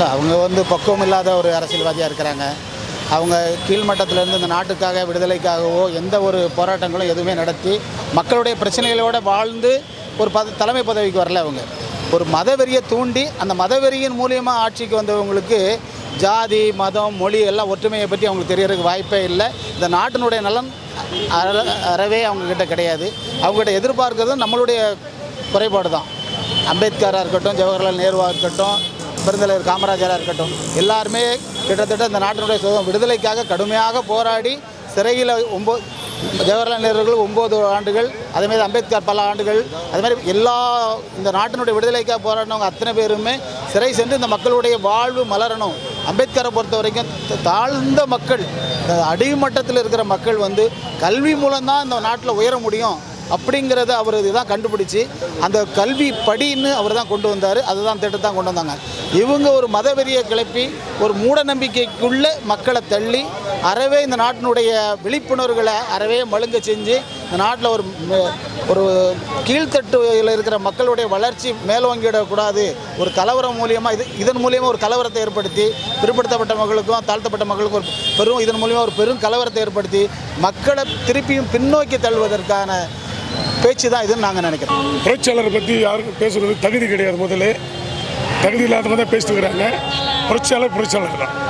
இல்லை, அவங்க பக்குவம் இல்லாத ஒரு அரசியல்வாதியாக இருக்கிறாங்க. அவங்க கீழ்மட்டத்திலேருந்து இந்த நாட்டுக்காக விடுதலைக்காகவோ எந்த ஒரு போராட்டங்களும் எதுவுமே நடத்தி மக்களுடைய பிரச்சனைகளோடு வாழ்ந்து ஒரு தலைமை பதவிக்கு வரல. அவங்க ஒரு மதவெறியை தூண்டி அந்த மதவெறியின் மூலியமாக ஆட்சிக்கு வந்தவங்களுக்கு ஜாதி மதம் மொழி எல்லாம் ஒற்றுமையை பற்றி அவங்களுக்கு தெரியறதுக்கு வாய்ப்பே இல்லை. இந்த நாட்டினுடைய நலன் அறவே அவங்கக்கிட்ட கிடையாது. அவங்ககிட்ட எதிர்பார்க்கறதும் நம்மளுடைய குறைபாடு தான். அம்பேத்கராக இருக்கட்டும், ஜவஹர்லால் நேருவாக இருக்கட்டும், பெருந்தலைவர் காமராஜராக இருக்கட்டும், எல்லாருமே கிட்டத்தட்ட இந்த நாட்டினுடைய விடுதலைக்காக கடுமையாக போராடி சிறையில் ஜவஹர்லால் நேருகள் 9 ஆண்டுகள், அதேமாதிரி அம்பேத்கர் பல ஆண்டுகள், அதுமாதிரி இந்த நாட்டினுடைய விடுதலைக்காக போராடினவங்க அத்தனை பேருமே சிறை சென்று இந்த மக்களுடைய வாழ்வு மலரணும். அம்பேத்கரை பொறுத்த வரைக்கும் தாழ்ந்த மக்கள், அடிமட்டத்தில் இருக்கிற மக்கள் கல்வி மூலம்தான் இந்த நாட்டில் உயர முடியும் அப்படிங்கிறத அவர் இதுதான் கண்டுபிடிச்சி அந்த கல்வி படின்னு அவர் தான் கொண்டு வந்தார். அதுதான் திட்டத்தான் கொண்டு வந்தாங்க. இவங்க ஒரு மதவெறியை கிளப்பி ஒரு மூட நம்பிக்கைக்குள்ளே மக்களை தள்ளி அறவே இந்த நாட்டினுடைய விழிப்புணர்வுகளை அறவே மழுங்க செஞ்சு இந்த நாட்டில் ஒரு கீழ்த்தட்டுயில் இருக்கிற மக்களுடைய வளர்ச்சி மேலோங்கிடக்கூடாது, ஒரு கலவரம் மூலியமாக இதன் மூலியமாக ஒரு கலவரத்தை ஏற்படுத்தி பிற்படுத்தப்பட்ட மக்களுக்கும் தாழ்த்தப்பட்ட மக்களுக்கும் இதன் மூலியமாக ஒரு பெரும் கலவரத்தை ஏற்படுத்தி மக்களை திருப்பியும் பின்னோக்கி தள்ளுவதற்கான பேச்சு தான் இதுன்னு நாங்கள் நினைக்கிறோம். புரட்சியாளரை பற்றி யாருக்கும் பேசுகிறது தகுதி கிடையாது. முதல்ல தகுதி இல்லாதவங்க தான் பேசிட்டு இருக்கிறாங்க. புரட்சியாளர் தான்.